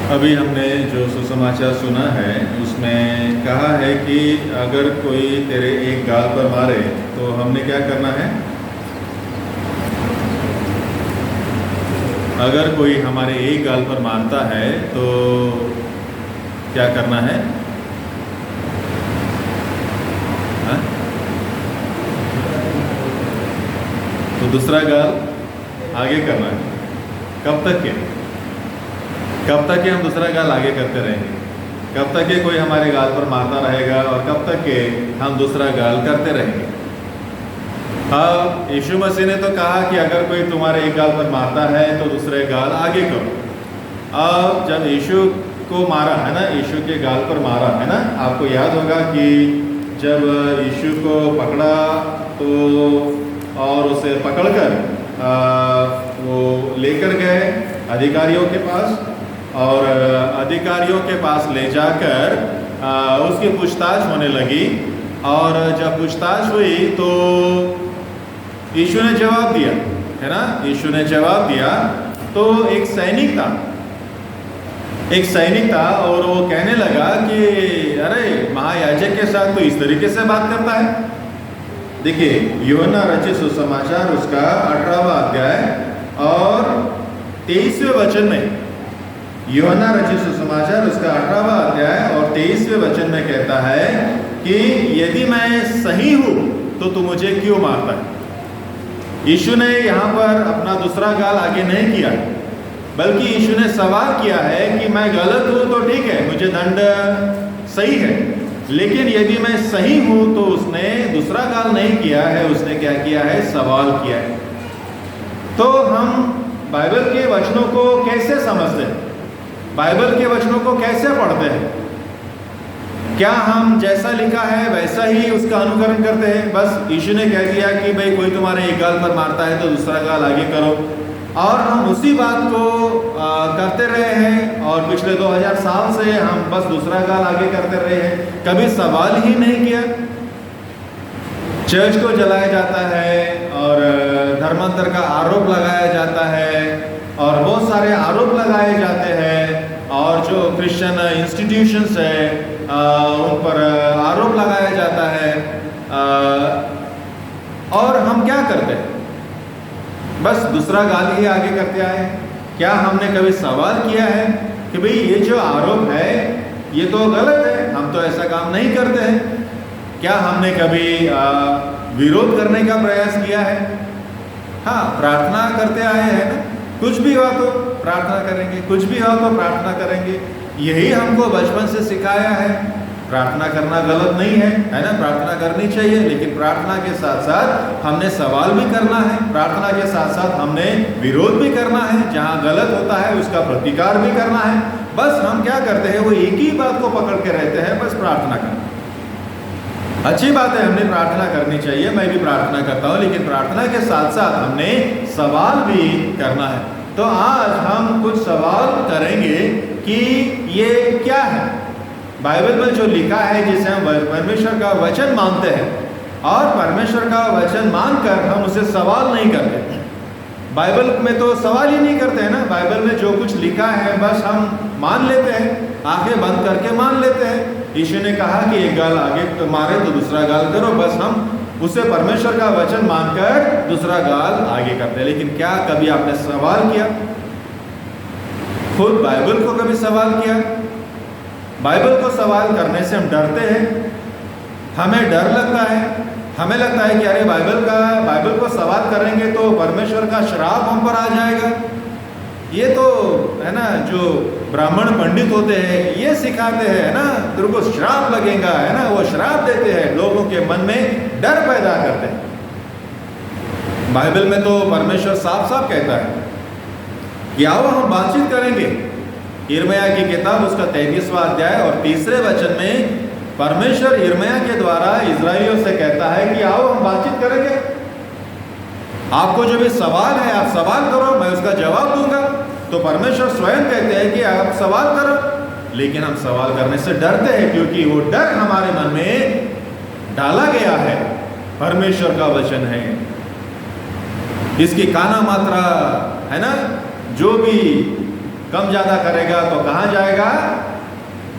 अभी हमने जो सुसमाचार सुना है उसमें कहा है कि अगर कोई तेरे एक गाल पर मारे तो हमने क्या करना है। अगर कोई हमारे एक गाल पर मारता है तो क्या करना है? हाँ? तो दूसरा गाल आगे करना है। कब तक के हम दूसरा गाल आगे करते रहेंगे? कब तक के कोई हमारे गाल पर मारता रहेगा और कब तक के हम दूसरा गाल करते रहेंगे? अब यीशु मसीह ने तो कहा कि अगर कोई तुम्हारे एक गाल पर मारता है तो दूसरे गाल आगे करो। अब जब यीशु को मारा है ना, यीशु के गाल पर मारा है ना, आपको याद होगा कि जब यीशु को पकड़ा तो और उसे पकड़कर वो लेकर गए अधिकारियों के पास, और अधिकारियों के पास ले जाकर उसकी पूछताछ होने लगी। और जब पूछताछ हुई तो यीशु ने जवाब दिया, है ना, यीशु ने जवाब दिया। तो एक सैनिक था और वो कहने लगा कि अरे महायाजक के साथ तो इस तरीके से बात करता है। देखिए यूहन्ना रचित सुसमाचार उसका 18वां अध्याय और 23वें वचन में, यूहन्ना रचित सुसमाचार उसका 18वां अध्याय और 23वें वचन में कहता है कि यदि मैं सही हूं तो तू मुझे क्यों मारता है। यीशु ने यहाँ पर अपना दूसरा गाल आगे नहीं किया, बल्कि यीशु ने सवाल किया है कि मैं गलत हूं तो ठीक है, मुझे दंड सही है, लेकिन यदि मैं सही हूं तो उसने दूसरा गाल नहीं किया है, उसने क्या किया है? सवाल किया है। तो हम बाइबल के वचनों को कैसे समझते हैं? बाइबल के वचनों को कैसे पढ़ते हैं? क्या हम जैसा लिखा है वैसा ही उसका अनुकरण करते हैं? बस यीशु ने कह दिया कि भाई कोई तुम्हारे एक गाल पर मारता है तो दूसरा गाल आगे करो, और हम उसी बात को करते रहे हैं, और पिछले 2000 साल से हम बस दूसरा गाल आगे करते रहे हैं, कभी सवाल ही नहीं किया। चर्च को जलाया जाता है और धर्मांतर का आरोप लगाया जाता है और बहुत सारे आरोप लगाए जाते हैं, और जो क्रिश्चियन इंस्टीट्यूशंस है उन पर आरोप लगाया जाता है, और हम क्या करते हैं? बस दूसरा गाल ही आगे करते आए। क्या हमने कभी सवाल किया है कि भाई ये जो आरोप है ये तो गलत है, हम तो ऐसा काम नहीं करते हैं? क्या हमने कभी विरोध करने का प्रयास किया है? हाँ, प्रार्थना करते आए हैं ना, कुछ भी हुआ तो प्रार्थना करेंगे, कुछ भी हुआ तो प्रार्थना करेंगे, यही हमको बचपन से सिखाया है। प्रार्थना करना गलत नहीं है, है ना, प्रार्थना करनी चाहिए, लेकिन प्रार्थना के साथ साथ हमने सवाल भी करना है, प्रार्थना के साथ साथ हमने विरोध भी करना है, जहाँ गलत होता है उसका प्रतिकार भी करना है। बस हम क्या करते हैं, वो एक ही बात को पकड़ के रहते हैं, बस प्रार्थना करना। अच्छी बात है, हमने प्रार्थना करनी चाहिए, मैं भी प्रार्थना करता हूँ, लेकिन प्रार्थना के साथ साथ हमने सवाल भी करना है। तो आज हम कुछ सवाल करेंगे कि ये क्या है बाइबल में जो लिखा है, जिसे हम परमेश्वर का वचन मानते हैं, और परमेश्वर का वचन मानकर हम उसे सवाल नहीं करते। बाइबल में तो सवाल ही नहीं करते हैं ना, बाइबल में जो कुछ लिखा है बस हम मान लेते हैं, आंखें बंद करके मान लेते हैं। यीशु ने कहा कि एक गाल आगे मारे तो दूसरा गाल करो, बस हम उसे परमेश्वर का वचन मानकर दूसरा गाल आगे करते हैं। लेकिन क्या कभी आपने सवाल किया? खुद बाइबल को कभी सवाल किया? बाइबल को सवाल करने से हम डरते हैं, हमें डर लगता है, हमें लगता है कि अरे बाइबल को सवाल करेंगे तो परमेश्वर का श्राप हम पर आ जाएगा। ये तो है ना, जो ब्राह्मण पंडित होते हैं ये सिखाते हैं ना, तेरे को श्राप लगेगा, है ना, वो श्राप देते हैं, लोगों के मन में डर पैदा करते हैं। बाइबल में तो परमेश्वर साफ साफ कहता है कि आओ हम बातचीत करेंगे। यिर्मयाह की किताब उसका 33वां अध्याय और 3रे वचन में परमेश्वर यिर्मयाह के द्वारा इजराइलियों से कहता है कि आओ हम बातचीत करेंगे, आपको जो भी सवाल है आप सवाल करो, मैं उसका जवाब दूंगा। तो परमेश्वर स्वयं कहते हैं कि आप सवाल करो, लेकिन हम सवाल करने से डरते हैं, क्योंकि वो डर हमारे मन में डाला गया है। परमेश्वर का वचन है, इसकी काना मात्रा है ना, जो भी कम ज़्यादा करेगा तो कहाँ जाएगा?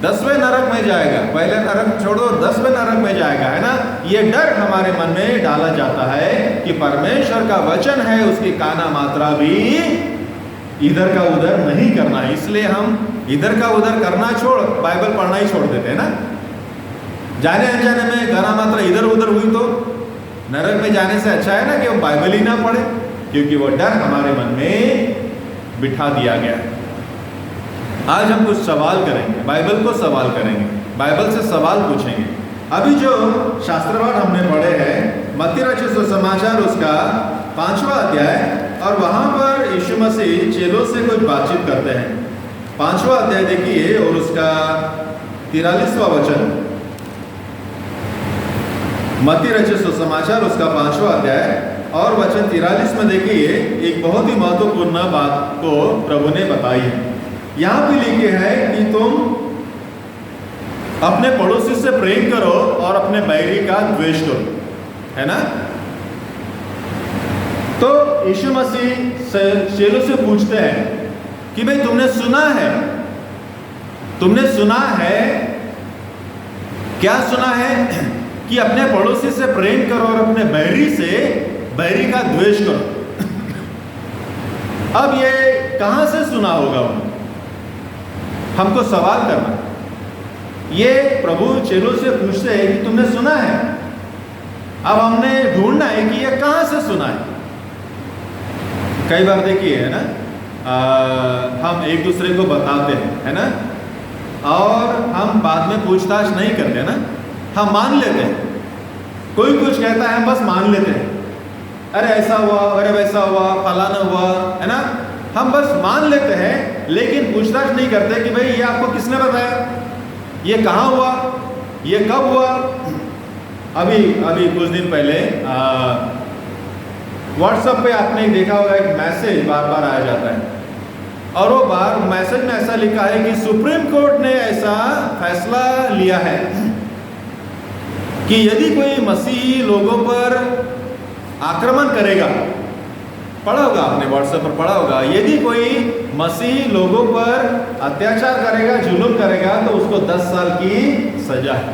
10वें नरक में जाएगा। पहले नरक छोड़ दो, 10वें नरक में जाएगा, है ना। ये डर हमारे मन में डाला जाता है कि परमेश्वर का वचन है, उसकी काना मात्रा भी इधर का उधर नहीं करना है। इसलिए हम इधर का उधर करना छोड़ बाइबल पढ़ना ही छोड़ देते हैं ना। जाने अनजाने में काना मात्रा इधर उधर हुई तो नरक में जाने से अच्छा है ना कि हम बाइबल ही ना पढ़े, क्योंकि वो डर हमारे मन में बिठा दिया गया है। आज हम कुछ सवाल करेंगे, बाइबल को सवाल करेंगे, बाइबल से सवाल पूछेंगे। अभी जो शास्त्रवाद हमने पढ़े हैं, मत्ती रचित सुसमाचार उसका 5वां अध्याय, और वहाँ पर यीशु मसीह चेलों से कुछ बातचीत करते हैं। 5वां अध्याय देखिए और उसका 43वां वचन। मत्ती रचित सुसमाचार उसका 5वां अध्याय और वचन 43 में देखिए, एक बहुत ही महत्वपूर्ण बात को प्रभु ने बताई है। यहाँ भी लिखे है कि तुम अपने पड़ोसी से प्रेम करो और अपने बैरी का द्वेष करो, है ना। तो यीशु मसीह चेलों से पूछते हैं कि भाई तुमने सुना है, क्या सुना है कि अपने पड़ोसी से प्रेम करो और अपने बैरी का द्वेष करो। अब ये कहां से सुना होगा उन्होंने? हमको सवाल करना, ये प्रभु चेलों से पूछते हैं कि तुमने सुना है। अब हमने ढूंढना है कि ये कहां से सुना है। कई बार देखिए, है ना, हम एक दूसरे को बताते हैं, है ना, और हम बाद में पूछताछ नहीं करते ना, हम मान लेते हैं। कोई कुछ कहता है, हम बस मान लेते हैं, अरे ऐसा हुआ, अरे वैसा हुआ, फलाना हुआ, है ना, हम बस मान लेते हैं, लेकिन पूछताछ नहीं करते कि भाई ये आपको किसने बताया, ये कहाँ हुआ, ये कब हुआ। अभी कुछ दिन पहले व्हाट्सएप पे आपने देखा होगा एक मैसेज बार बार आया जाता है, और वो मैसेज में ऐसा लिखा है कि सुप्रीम कोर्ट ने ऐसा फैसला लिया है कि यदि कोई मसीही लोगों पर आक्रमण करेगा, पढ़ा होगा आपने, व्हाट्सएप पर पढ़ा होगा, यदि कोई मसीही लोगों पर अत्याचार करेगा, जुल्म करेगा, तो उसको 10 साल की सजा है।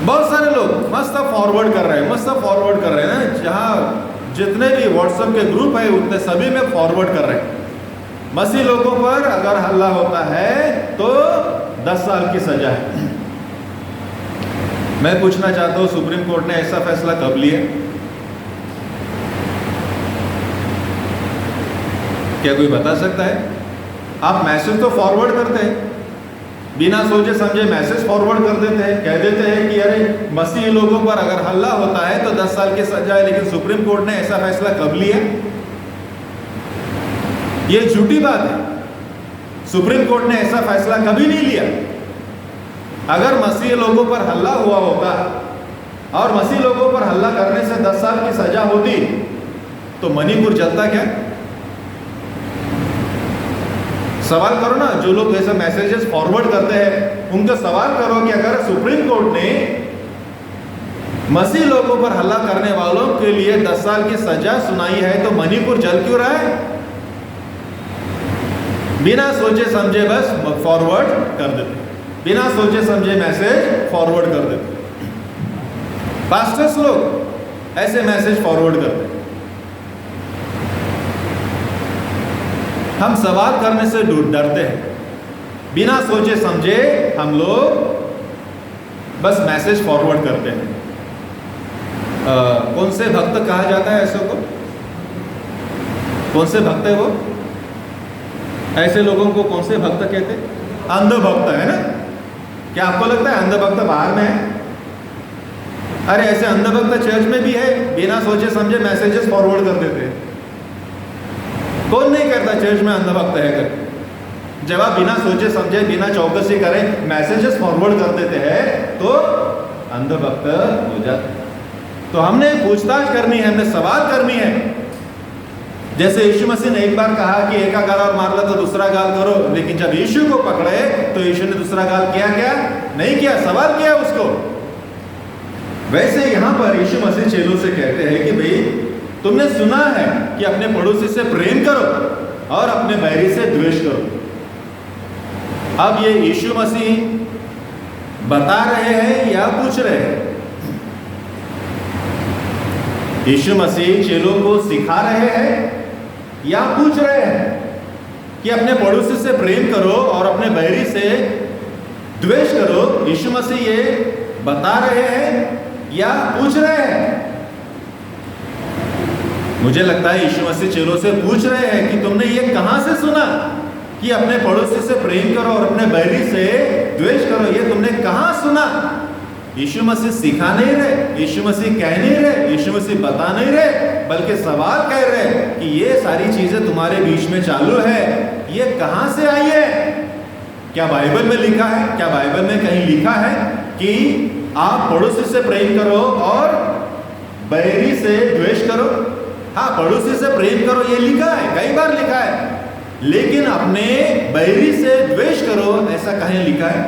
बहुत सारे लोग मस्त फॉरवर्ड कर रहे हैं ना, जहां जितने भी व्हाट्सएप के ग्रुप है उतने सभी में फॉरवर्ड कर रहे हैं। मसीही लोगों पर अगर हल्ला होता है तो 10 साल की सजा है। मैं पूछना चाहता हूं, सुप्रीम कोर्ट ने ऐसा फैसला कब लिया? क्या कोई बता सकता है? आप मैसेज तो फॉरवर्ड करते हैं, बिना सोचे समझे मैसेज फॉरवर्ड कर देते हैं, कह देते हैं कि अरे मसीही लोगों पर अगर हल्ला होता है तो 10 साल की सजा है, लेकिन सुप्रीम कोर्ट ने ऐसा फैसला कब लिया? ये झूठी बात है। सुप्रीम कोर्ट ने ऐसा फैसला कभी नहीं लिया। अगर मसीही लोगों पर हल्ला हुआ होता और मसीही लोगों पर हल्ला करने से 10 साल की सजा होती तो मणिपुर जलता क्या? सवाल करो ना, जो लोग ऐसे मैसेजेस फॉरवर्ड करते हैं उनका सवाल करो कि अगर सुप्रीम कोर्ट ने मसीही लोगों पर हल्ला करने वालों के लिए 10 साल की सजा सुनाई है तो मणिपुर जल क्यों रहा है? बिना सोचे समझे बस फॉरवर्ड कर देते, बिना सोचे समझे मैसेज फॉरवर्ड कर देते। पास्टर्स लोग ऐसे मैसेज फॉरवर्ड करते। हम सवाल करने से डरते हैं, बिना सोचे समझे हम लोग बस मैसेज फॉरवर्ड करते हैं। कौन से भक्त कहा जाता है ऐसे को? कौन से भक्त है वो? ऐसे लोगों को कौन से भक्त कहते हैं? अंध भक्त, है ना। क्या आपको लगता है अंध भक्त बाहर में है? अरे ऐसे अंध भक्त चर्च में भी है, बिना सोचे समझे मैसेजेस फॉरवर्ड कर देते हैं। कौन नहीं करता चर्च में अंध भक्त है करके? जब आप बिना सोचे समझे, बिना चौकसी करे मैसेजेस फॉरवर्ड कर देते हैं तो अंध भक्त हो जाते। तो हमने पूछताछ करनी है, हमने सवाल करनी है। जैसे यीशु मसीह ने एक बार कहा कि एक गाल और मार लो तो दूसरा गाल करो, लेकिन जब यीशु को पकड़े तो यीशु ने दूसरा गाल किया क्या? नहीं किया, सवाल किया उसको। वैसे यहाँ पर यीशु मसीह चेलों से कहते हैं कि भाई तुमने सुना है कि अपने पड़ोसी से प्रेम करो, और अपने बैरी से द्वेष करो। अब ये यीशु मसीह बता रहे हैं या पूछ रहे हैं? यीशु मसीह चेलों को सिखा रहे हैं या पूछ रहे हैं कि अपने पड़ोसी से प्रेम करो और अपने बैरी से द्वेष करो? यीशु मसीह ये बता रहे हैं या पूछ रहे हैं? मुझे लगता है यीशु मसीह चेलों से पूछ रहे हैं कि तुमने ये कहां से सुना कि अपने पड़ोसी से प्रेम करो और अपने बैरी से द्वेष करो? ये तुमने कहां सुना? यीशु मसीह सिखा नहीं रहे, यीशु मसीह कह नहीं रहे, यीशु मसीह बता नहीं रहे, बल्कि सवाल कह रहे कि ये सारी चीजें तुम्हारे बीच में चालू है, ये कहां से आई है? क्या बाइबल में लिखा है? क्या बाइबल में कहीं लिखा है कि आप पड़ोसी से प्रेम करो और बैरी से द्वेष करो? हाँ, पड़ोसी से प्रेम करो ये लिखा है, कई बार लिखा है, लेकिन अपने बैरी से द्वेष करो ऐसा कहीं लिखा है?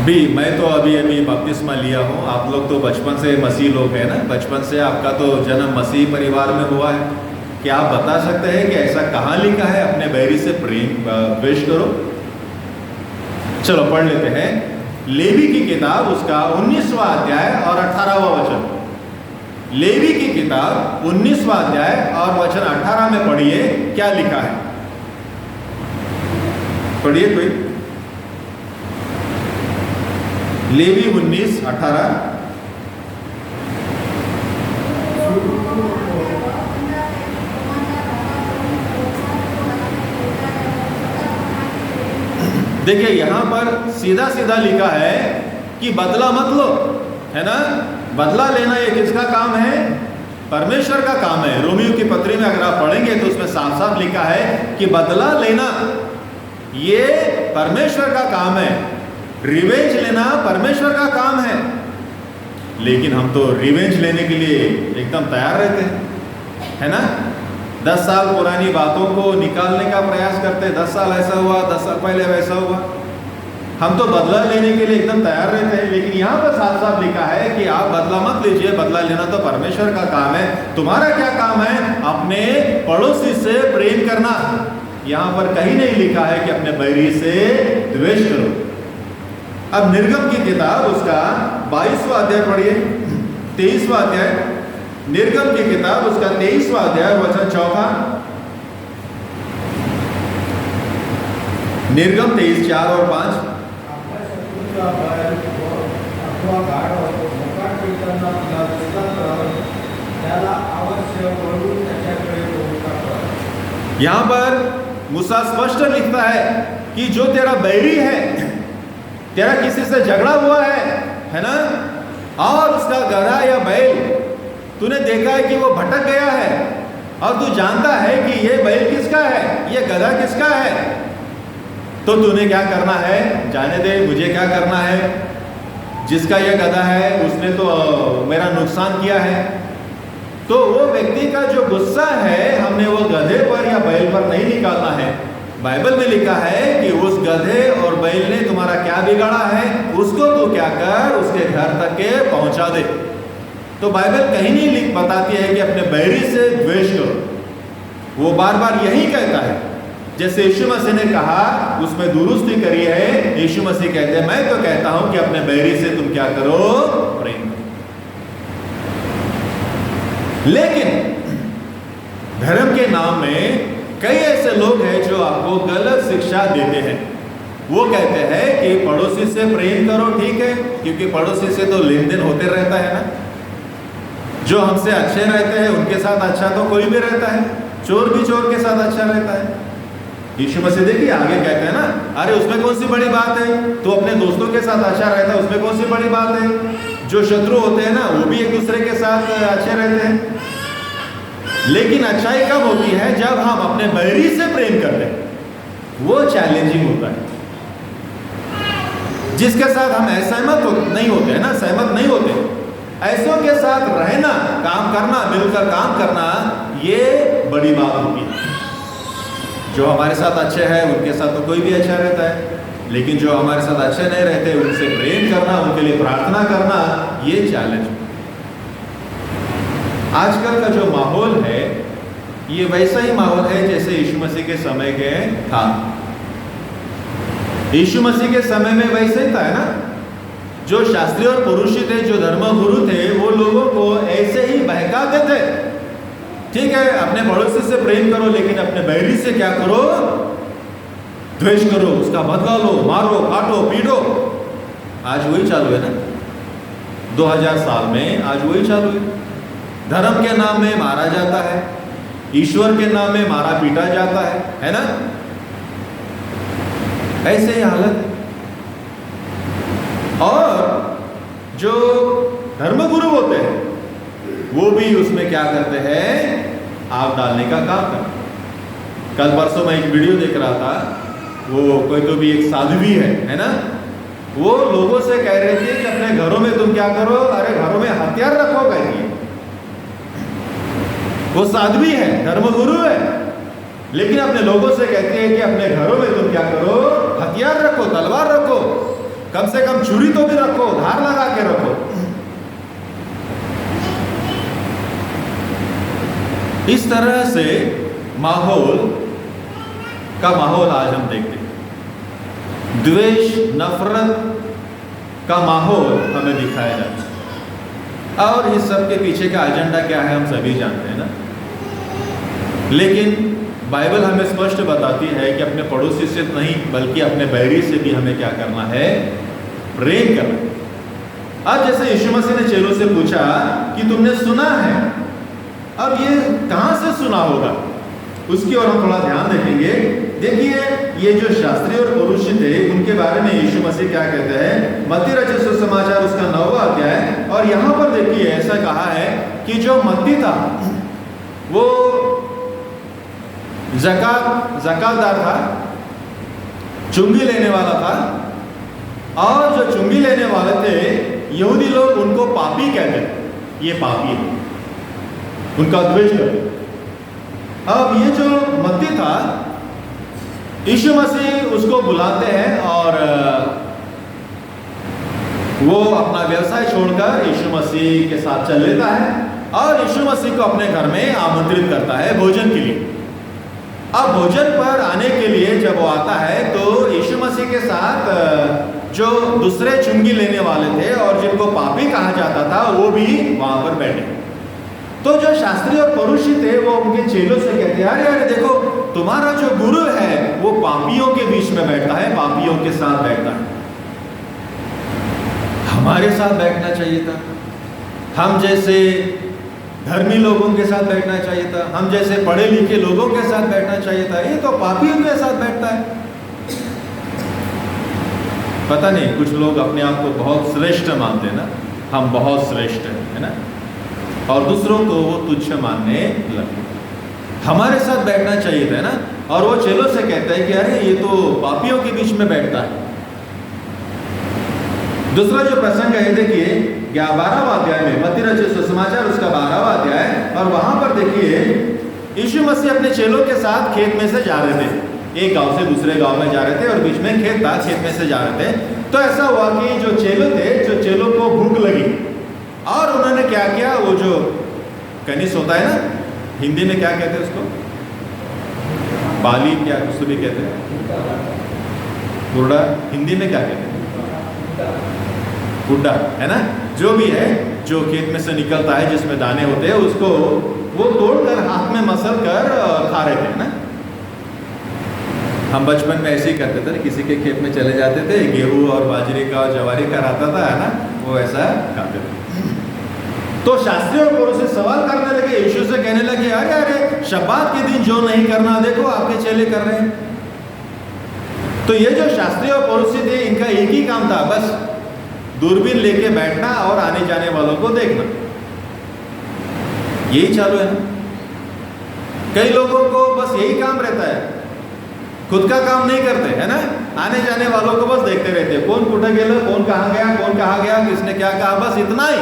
भी मैं तो अभी बपतिस्मा लिया हूँ, आप लोग तो बचपन से मसीह लोग हैं ना, बचपन से आपका तो जन्म मसीह परिवार में हुआ है। क्या आप बता सकते हैं कि ऐसा कहाँ लिखा है अपने बैरी से प्रेम द्वेष करो? चलो पढ़ लेते हैं। लेवी की किताब उसका 19वां अध्याय और 18वां वचन। लेवी की किताब 19वां अध्याय और वचन 18 में पढ़िए क्या लिखा है। पढ़िए कोई। लेवी 19:18। देखिए यहां पर सीधा सीधा लिखा है कि बदला मत लो, है ना? बदला लेना ये किसका काम है? परमेश्वर का काम है। रोमियो की पत्री में अगर आप पढ़ेंगे तो उसमें साफ साफ लिखा है कि बदला लेना ये परमेश्वर का काम है, रिवेंज लेना परमेश्वर का काम है। लेकिन हम तो रिवेंज लेने के लिए एकदम तैयार रहते हैं, है ना? 10 साल पुरानी बातों को निकालने का प्रयास करते हैं। 10 साल ऐसा हुआ, 10 साल पहले वैसा हुआ, हम तो बदला लेने के लिए एकदम तैयार रहते हैं। लेकिन यहाँ पर साफ साफ लिखा है कि आप बदला मत लीजिए, बदला लेना तो परमेश्वर का काम है। तुम्हारा क्या काम है? अपने पड़ोसी से प्रेम करना। यहाँ पर कहीं नहीं लिखा है कि अपने बैरी से द्वेष करो। अब निर्गम की किताब उसका 22वां अध्याय पढ़िए, 23वां अध्याय। निर्गम की किताब उसका 23वां अध्याय वचन 4। निर्गम 23:4 और 5। यहां पर मूसा स्पष्ट लिखता है कि जो तेरा बैरी है, तेरा किसी से झगड़ा हुआ है ना, और उसका गधा या बैल तूने देखा है कि वो भटक गया है और तू जानता है कि ये बैल किसका है, ये गधा किसका है, तो तूने क्या करना है? जाने दे, मुझे क्या करना है? जिसका ये गधा है उसने तो मेरा नुकसान किया है। तो वो व्यक्ति का जो गुस्सा है हमने वो गधे पर या बैल पर नहीं निकालना है। बाइबल में लिखा है कि उस गधे और बैल ने तुम्हारा क्या बिगाड़ा है, उसको तू क्या कर, उसके घर तक के पहुंचा दे। तो बाइबल कहीं नहीं बताती है कि अपने बैरी से द्वेष करो। वो बार बार यही कहता है, जैसे यीशु मसीह ने कहा उसमें दुरुस्ती करी है। यीशु मसीह कहते हैं मैं तो कहता हूं कि अपने बैरी से तुम क्या करो? प्रेम करो। लेकिन धर्म के नाम में कई ऐसे लोग हैं जो आपको गलत शिक्षा देते हैं। वो कहते हैं कि पड़ोसी से प्रेम करो, ठीक है, क्योंकि पड़ोसी से तो लेन देन होते रहता है ना। जो हमसे अच्छे रहते हैं उनके साथ अच्छा तो कोई भी रहता है, चोर भी चोर के साथ अच्छा रहता है। यीशु मसीह देखिए आगे कहते हैं ना, अरे उसमें कौन सी बड़ी बात है, तो अपने दोस्तों के साथ अच्छा रहता है, उसमें कौन सी बड़ी बात है। जो शत्रु होते हैं ना वो भी एक दूसरे के साथ अच्छे रहते हैं। लेकिन अच्छाई कब होती है? जब हम अपने बैरी से प्रेम करते हैं, वो चैलेंजिंग होता है। जिसके साथ हम असहमत नहीं होते हैं ना, सहमत नहीं होते, ऐसों के साथ रहना, काम करना, मिलकर काम करना, ये बड़ी बात होती है। जो हमारे साथ अच्छे हैं उनके साथ तो कोई भी अच्छा रहता है, लेकिन जो हमारे साथ अच्छे नहीं रहते उनसे प्रेम करना, उनके लिए प्रार्थना करना, ये चैलेंज। आजकल का जो माहौल है ये वैसा ही माहौल है जैसे यीशु मसीह के समय के था। यीशु मसीह के समय में वैसे ही था, है ना। जो शास्त्री और पुरुषी थे, जो धर्मगुरु थे, वो लोगों को ऐसे ही बहकाते थे। ठीक है, अपने पड़ोसी से प्रेम करो, लेकिन अपने बैरी से क्या करो? द्वेष करो, उसका बदला लो, मारो, काटो, पीटो। आज वही चालू है ना, 2000 साल में आज वही चालू है। धर्म के नाम में मारा जाता है, ईश्वर के नाम में मारा पीटा जाता है ना। ऐसे ही हालत है। और जो धर्मगुरु होते हैं वो भी उसमें क्या करते हैं? आग डालने का काम करते। कल परसों मैं एक वीडियो देख रहा था, वो कोई तो भी एक साध्वी है ना, वो लोगों से कह रहे थे कि अपने घरों में तुम क्या करो? अरे घरों में हथियार रखो कहिए। वो साध्वी है, धर्मगुरु है, लेकिन अपने लोगों से कहते हैं कि अपने घरों में तुम क्या करो? हथियार रखो, तलवार रखो, कम से कम छुरी तो भी रखो, धार लगा के रखो। इस तरह से माहौल आज हम देखते हैं। द्वेष, नफरत का माहौल हमें दिखाया जाता है, और इस सब के पीछे का एजेंडा क्या है हम सभी जानते हैं ना। लेकिन बाइबल हमें स्पष्ट बताती है कि अपने पड़ोसी से नहीं बल्कि अपने बैरी से भी हमें क्या करना है? प्रेम करना। आज जैसे यीशु मसीह ने चेलों से पूछा कि तुमने सुना है, अब ये कहां से सुना होगा, उसकी ओर हम थोड़ा ध्यान देखेंगे। देखिए, ये जो शास्त्री और पुरुषी थे उनके बारे में यीशु मसीह क्या कहते हैं? मत्ती रचित सुसमाचार उसका 9वां अध्याय, और यहाँ पर देखिए ऐसा कहा है कि जो मत्ती था वो ज़कातदार था, चुंगी लेने वाला था, और जो चुंगी लेने वाले थे यहूदी लोग उनको पापी कहते थे। ये पापी है, उनका द्वेष करते। अब ये जो मत्ती था, यीशु मसीह उसको बुलाते हैं और वो अपना व्यवसाय छोड़कर यीशु मसीह के साथ चल लेता है और यीशु मसीह को अपने घर में आमंत्रित करता है भोजन के लिए। अब भोजन पर आने के लिए जब वो आता है तो यीशु मसीह के साथ जो दूसरे चुंगी लेने वाले थे और जिनको पापी कहा जाता था वो भी वहां पर बैठे। तो जो शास्त्री और पुरुषी थे वो उनके चेलों से कहते हैं, अरे अरे देखो, तुम्हारा जो गुरु है वो पापियों के बीच में बैठता है, पापियों के साथ बैठता है। हमारे साथ बैठना चाहिए था, हम जैसे धर्मी लोगों के साथ बैठना चाहिए था, हम जैसे पढ़े लिखे लोगों के साथ बैठना चाहिए था। ये तो पापियों के साथ बैठता है। पता नहीं, कुछ लोग अपने आप को बहुत श्रेष्ठ मानते हैं ना, हम बहुत श्रेष्ठ हैं, है ना, और दूसरों को वो तुच्छ मानने लगे। हमारे साथ बैठना चाहिए था ना, और वो चेलों से कहता है कि अरे ये तो पापियों के बीच में बैठता है। दूसरा जो प्रसंग है देखिए 12वां अध्याय में, मत्ती रचित सुसमाचार उसका 12वां अध्याय, और वहां पर देखिए यीशु मसीह अपने चेलों के साथ खेत में से जा रहे थे, एक गांव से दूसरे गांव में जा रहे थे और बीच में खेत था, खेत में से जा रहे थे। तो ऐसा हुआ कि जो चेलों थे, जो चेलों को भूख लगी और उन्होंने क्या किया, वो जो कनिस होता है ना, हिंदी में क्या कहते हैं उसको, बाली क्या कुछ भी कहते हैं, कुर्डा, हिंदी में क्या कहते हैं, गुड्डा, है ना, जो भी है, जो खेत में से निकलता है जिसमें दाने होते हैं, उसको वो तोड़कर हाथ में मसल कर खा रहे थे ना। हम बचपन में ऐसे ही करते थे, किसी के खेत में चले जाते थे, गेहूं और बाजरे का और जवारी का रहता था, है ना, वो ऐसा खाते थे। तो शास्त्री और पुरुषी सवाल करने लगे, यीशु से कहने लगे, अरे अरे शब्बात के दिन जो नहीं करना देखो आपके चेले कर रहे हैं। तो ये जो शास्त्री और पुरुषी थे इनका एक ही काम था, बस दूरबीन लेके बैठना और आने जाने वालों को देखना, यही चालू है ना। कई लोगों को बस यही काम रहता है, खुद का काम नहीं करते, है ना, आने जाने वालों को बस देखते रहते, कौन कुठे गेलं, कौन कहाँ गया, कौन कहाँ गया, किसने क्या कहा, बस इतना ही।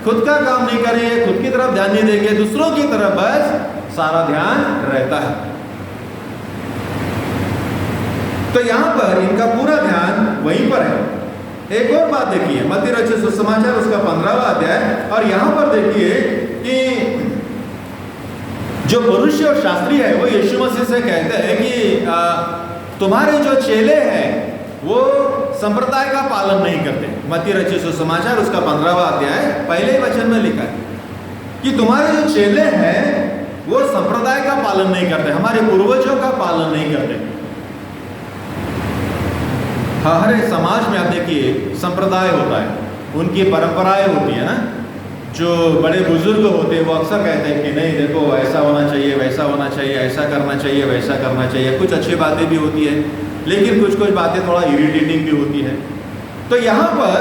खुद का काम नहीं करेंगे, खुद की तरफ ध्यान नहीं देंगे, दूसरों की तरफ बस सारा ध्यान रहता है। तो यहां पर इनका पूरा ध्यान वहीं पर है। एक और बात देखिए, मत्ती रचित सुसमाचार उसका 15वां अध्याय, और यहां पर देखिए कि जो पुरुष और शास्त्री है वो यीशु मसीह से कहते हैं कि तुम्हारे जो चेले हैं वो संप्रदाय का पालन नहीं करते। मत्ती रचित सुसमाचार उसका 15वां अध्याय पहले वचन में लिखा है कि तुम्हारे जो चेले हैं वो संप्रदाय का पालन नहीं करते, हमारे पूर्वजों का पालन नहीं करते। हर एक समाज में आप देखिए संप्रदाय होता है, उनकी परंपराएं होती है ना। जो बड़े बुजुर्ग होते हैं वो अक्सर कहते हैं कि नहीं देखो ऐसा होना चाहिए, वैसा होना चाहिए, ऐसा करना चाहिए, वैसा करना चाहिए। कुछ अच्छी बातें भी होती है लेकिन कुछ कुछ बातें थोड़ा इरिटेटिंग भी होती है। तो यहाँ पर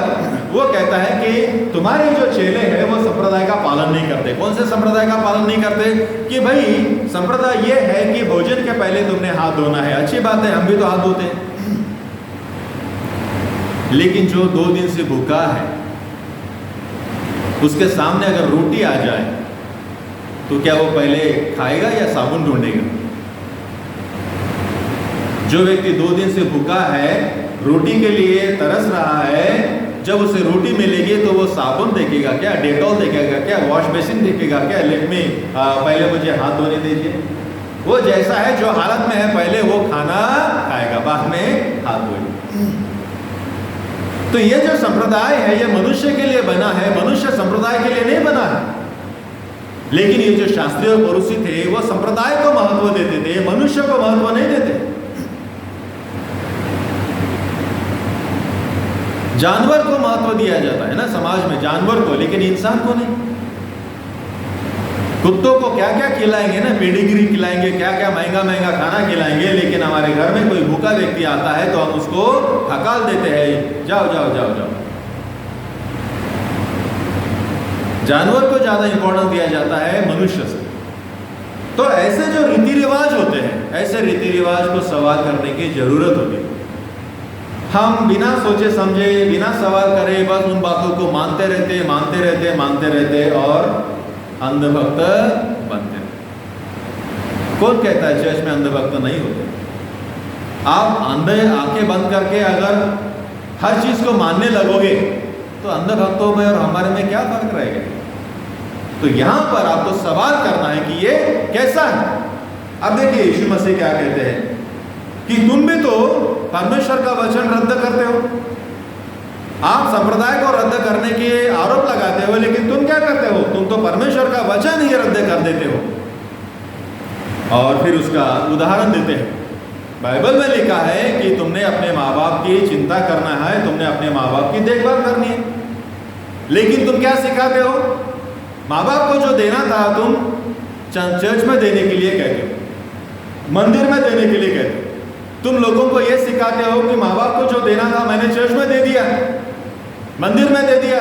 वो कहता है कि तुम्हारे जो चेले हैं वो संप्रदाय का पालन नहीं करते। कौन से संप्रदाय का पालन नहीं करते? कि भाई संप्रदाय ये है कि भोजन के पहले तुमने हाथ धोना है। अच्छी बात है, हम भी तो हाथ धोते हैं, लेकिन जो 2 दिन से भूखा है उसके सामने अगर रोटी आ जाए तो क्या वो पहले खाएगा या साबुन ढूंढेगा? जो व्यक्ति 2 दिन से भूखा है, रोटी के लिए तरस रहा है, जब उसे रोटी मिलेगी तो वो साबुन देखेगा क्या, डेटॉल देखेगा क्या, वॉश बेसिन देखेगा क्या, लेट में पहले मुझे हाथ धोने दीजिए। वो जैसा है जो हालत में है पहले वो खाना खाएगा, बाद में हाथ धोएगा। तो ये जो संप्रदाय है ये मनुष्य के लिए बना है, मनुष्य संप्रदाय के लिए नहीं बना है। लेकिन ये जो शास्त्री और पुरुषी थे वो संप्रदाय को महत्व देते थे, मनुष्य को महत्व नहीं देते। जानवर को महत्व दिया जाता है ना समाज में, जानवर को, लेकिन इंसान को नहीं। कुत्तों को क्या क्या खिलाएंगे ना, पेडिग्री खिलाएंगे, क्या क्या महंगा महंगा खाना खिलाएंगे, लेकिन हमारे घर में कोई भूखा व्यक्ति आता है तो हम उसको हकाल देते हैं, जाओ जाओ जाओ जाओ। जानवर को ज्यादा इंपॉर्टेंस दिया जाता है मनुष्य से। तो ऐसे जो रीति रिवाज होते हैं, ऐसे रीति रिवाज को सवाल करने की जरूरत होती है। हम बिना सोचे समझे, बिना सवाल करे बस उन बातों को मानते रहते और अंधभक्त बनते हैं। कौन कहता है चर्च में अंधभक्त नहीं होते? आप अंधे आंखें बंद करके अगर हर चीज को मानने लगोगे तो अंधभक्तों में और हमारे में क्या फर्क रहेगा? तो यहां पर आपको सवाल करना है कि ये कैसा है। अब देखिए यीशु मसीह क्या कहते हैं कि तुम भी तो परमेश्वर का वचन रद्द करते हो। आप संप्रदाय को रद्द करने के आरोप लगाते हो, लेकिन तुम क्या करते हो? तुम तो परमेश्वर का वचन ही रद्द कर देते हो। और फिर उसका उदाहरण देते हैं। बाइबल में लिखा है कि तुमने अपने माँ बाप की चिंता करना है, तुमने अपने माँ बाप की देखभाल करनी है, लेकिन तुम क्या सिखाते हो? माँ बाप को जो देना था तुम चर्च में देने के लिए कहते हो, मंदिर में देने के लिए कहते हो। तुम लोगों को यह सिखाते हो कि माँ बाप को जो देना था मैंने चर्च में दे दिया, मंदिर में दे दिया।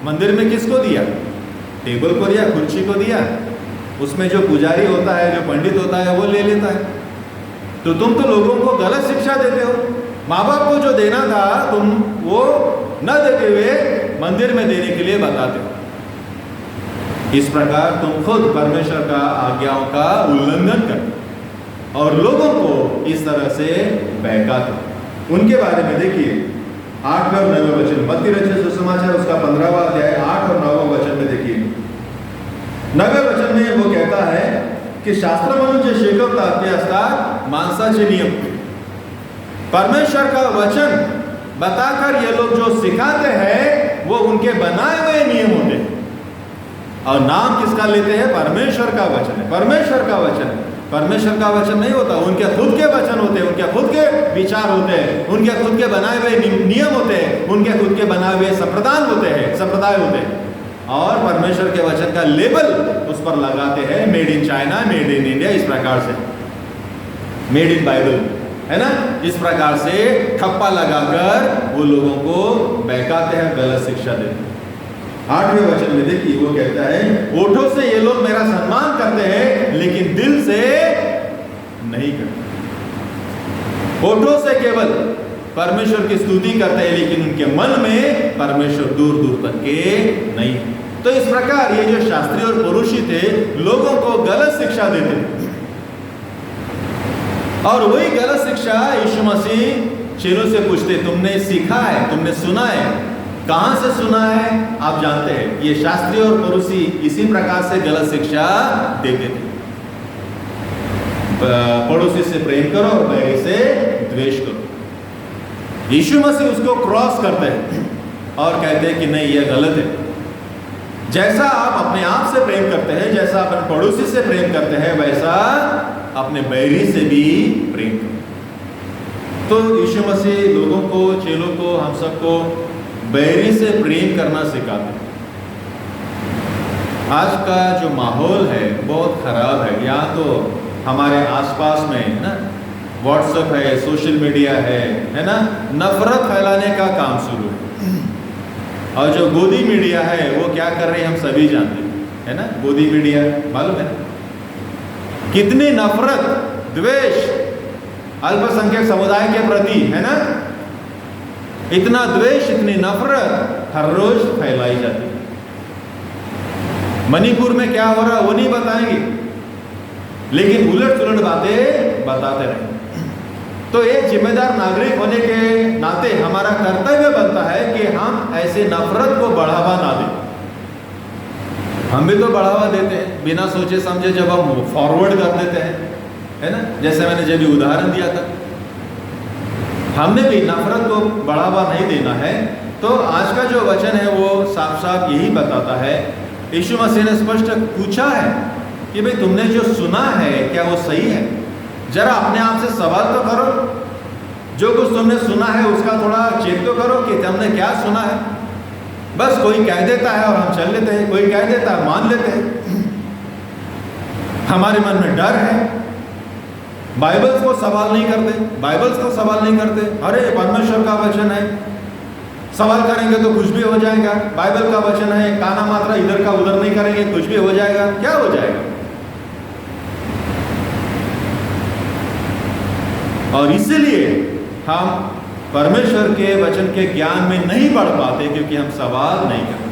मंदिर में किसको दिया? टेबल को दिया, कुर्सी को दिया। उसमें जो पुजारी होता है, जो पंडित होता है वो ले लेता है। तो तुम तो लोगों को गलत शिक्षा देते हो। माँ बाप को जो देना था तुम वो न देते हुए मंदिर में देने के लिए बताते हो। इस प्रकार तुम खुद परमेश्वर का आज्ञाओं का उल्लंघन करते और लोगों को इस तरह से बहकाते हो। उनके बारे में देखिए 8 और 9 वचन, मत्ती रचित सुसमाचार उसका 15वां अध्याय 8 और 9 वचन में देखिए। 9 वचन में वो कहता है की शास्त्र म्हणून जे शिकवतात ते असतात माणसाचे नियम। परमेश्वर का वचन बताकर ये लोग जो सिखाते हैं वो उनके बनाए हुए नियम होते हैं। और नाम किसका लेते हैं? परमेश्वर का वचन है। परमेश्वर का वचन, परमेश्वर का वचन नहीं होता, उनके खुद के वचन होते हैं, उनके खुद के विचार होते हैं, उनके खुद के बनाए हुए नियम होते हैं, उनके खुद के बनाए हुए संप्रदाय होते हैं। और परमेश्वर के वचन का लेबल उस पर लगाते हैं, made in China, made in India, इस प्रकार से मेड इन बाइबल, है ना। इस प्रकार से ठप्पा लगाकर वो लोगों को बहकाते हैं, गलत शिक्षा देते हैं। 8वें वचन में देखिए वो कहता है, ओठों से ये लोग मेरा सम्मान करते हैं लेकिन दिल से नहीं करते। ओठों से केवल परमेश्वर की स्तुति करते हैं लेकिन उनके मन में परमेश्वर दूर दूर तक के नहीं। तो इस प्रकार ये जो शास्त्री और पुरुषी थे लोगों को गलत शिक्षा देते थे। और वही गलत शिक्षा यीशु मसीह चेलों से पूछते, तुमने सीखा है, तुमने सुना है, कहां से सुना है? आप जानते हैं ये शास्त्री और पुरुषी इसी प्रकार से गलत शिक्षा देते थे। पड़ोसी से प्रेम करो और बैरी से द्वेष करो। यीशु मसीह उसको क्रॉस करते हैं और कहते हैं कि नहीं, यह गलत है। जैसा आप अपने आप से प्रेम करते हैं, जैसा अपने पड़ोसी से प्रेम करते हैं, वैसा अपने बैरी से भी प्रेम करो। तो यीशु मसीह लोगों को, चेलों को, हम सबको बैरी से प्रेम करना सिखाते हैं। आज का जो माहौल है बहुत खराब है। यहाँ तो हमारे आसपास में ना व्हाट्सएप है, सोशल मीडिया है ना, नफरत फैलाने का काम शुरू है। और जो गोदी मीडिया है वो क्या कर रहे हैं हम सभी जानते हैं, है ना। गोदी मीडिया मालूम है कितनी नफरत, द्वेष अल्पसंख्यक समुदाय के प्रति, है ना। इतना द्वेष, इतनी नफरत हर रोज फैलाई जाती है। मणिपुर में क्या हो रहा है वो नहीं बताएंगे, लेकिन उलट सुलट बातें बताते रहे। तो एक जिम्मेदार नागरिक होने के नाते हमारा कर्तव्य बनता है कि हम ऐसे नफरत को बढ़ावा ना दें। हम भी तो बढ़ावा देते हैं बिना सोचे समझे, जब हम फॉरवर्ड कर देते हैं, है ना। जैसे मैंने जब भी उदाहरण दिया था, हमने भी नफरत को बढ़ावा नहीं देना है। तो आज का जो वचन है वो साफ साफ यही बताता है। यीशु मसीह ने स्पष्ट पूछा है कि भाई तुमने जो सुना है क्या वो सही है? जरा अपने आप से सवाल तो करो। जो कुछ तुमने सुना है उसका थोड़ा चेक तो करो कि तुमने क्या सुना है। बस कोई कह देता है और हम चल लेते हैं, कोई कह देता है मान लेते हैं। हमारे मन में डर है, बाइबल्स को सवाल नहीं करते, बाइबल्स को सवाल नहीं करते। अरे परमेश्वर का वचन है, सवाल करेंगे तो कुछ भी हो जाएगा। बाइबल का वचन है, काना मात्रा इधर का उधर नहीं करेंगे, कुछ भी हो जाएगा। क्या हो जाएगा? और इसीलिए हम परमेश्वर के वचन के ज्ञान में नहीं बढ़ पाते, क्योंकि हम सवाल नहीं करते।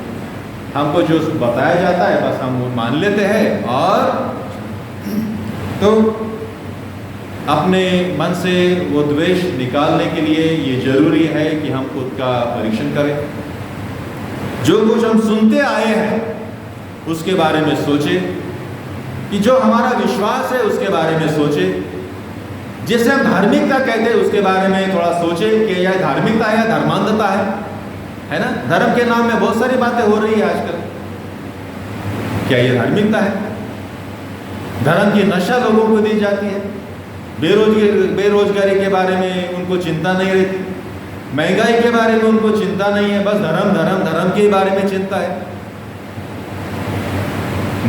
हमको जो बताया जाता है बस हम वो मान लेते हैं। और तो अपने मन से वो द्वेष निकालने के लिए ये जरूरी है कि हम खुद का परीक्षण करें। जो कुछ हम सुनते आए हैं उसके बारे में सोचें, कि जो हमारा विश्वास है उसके बारे में सोचें, जिसे हम धार्मिकता कहते हैं उसके बारे में थोड़ा सोचें कि यह धार्मिकता है या धर्मांधता है ना। धर्म के नाम में बहुत सारी बातें हो रही है आजकल। क्या ये धार्मिकता है? धर्म की नशा लोगों को दी जाती है। बेरोजगारी के बारे में उनको चिंता नहीं रहती, महंगाई के बारे में उनको चिंता नहीं है, बस धर्म धर्म धर्म के बारे में चिंता है।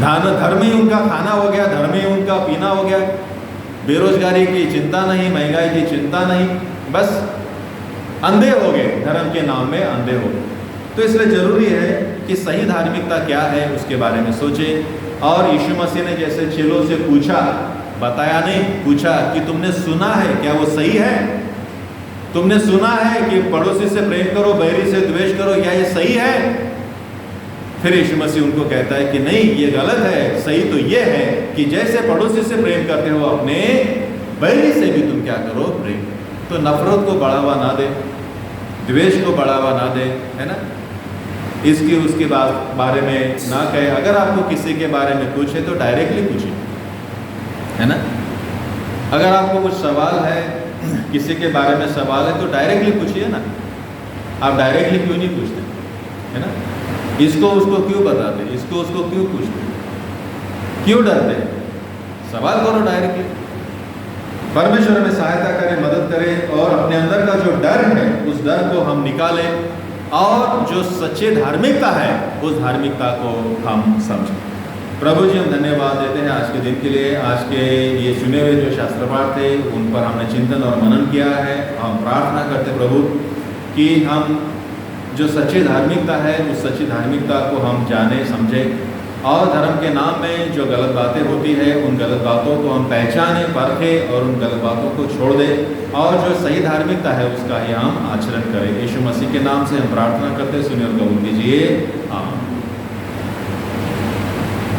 धर्म ही उनका खाना हो गया, धर्म ही उनका पीना हो गया। बेरोजगारी की चिंता नहीं, महंगाई की चिंता नहीं, बस अंधे हो गए, धर्म के नाम में अंधे हो गए। तो इसलिए जरूरी है कि सही धार्मिकता क्या है उसके बारे में सोचें। और यीशु मसीह ने जैसे चेलों से पूछा, बताया नहीं, पूछा कि तुमने सुना है क्या वो सही है? तुमने सुना है कि पड़ोसी से प्रेम करो, बैरी से द्वेष करो, क्या ये सही है? फिर यीशु मसीह उनको कहता है कि नहीं, ये गलत है। सही तो ये है कि जैसे पड़ोसी से प्रेम करते हो अपने बैरी से भी तुम क्या करो, प्रेम करो। तो नफरत को बढ़ावा ना दे, द्वेष को बढ़ावा ना दे, है ना। इसके उसके बारे में ना कहे। अगर आपको किसी के बारे में कुछ है तो डायरेक्टली पूछिए, है ना। अगर आपको कुछ सवाल है, किसी के बारे में सवाल है तो डायरेक्टली पूछिए ना। आप डायरेक्टली क्यों नहीं पूछते, है ना। इसको उसको क्यों बताते, इसको उसको क्यों पूछते, क्यों डरते? सवाल करो डायरेक्टली। परमेश्वर हमें सहायता करे, मदद करे और अपने अंदर का जो डर है उस डर को हम निकालें और जो सच्चे धार्मिकता है उस धार्मिकता को हम समझें। प्रभु जी, हम धन्यवाद देते हैं आज के दिन के लिए। आज के ये चुने हुए जो शास्त्र पाठ थे उन पर हमने चिंतन और मनन किया है। हम प्रार्थना करते प्रभु कि हम जो सच्ची धार्मिकता है उस सच्ची धार्मिकता को हम जाने, समझें और धर्म के नाम में जो गलत बातें होती है उन गलत बातों को हम पहचानें, परखें और उन गलत बातों को छोड़ दें और जो सही धार्मिकता है उसका ही हम आचरण करें। यीशु मसीह के नाम से हम प्रार्थना करते, सुनिए और कबूल कीजिए। आमीन।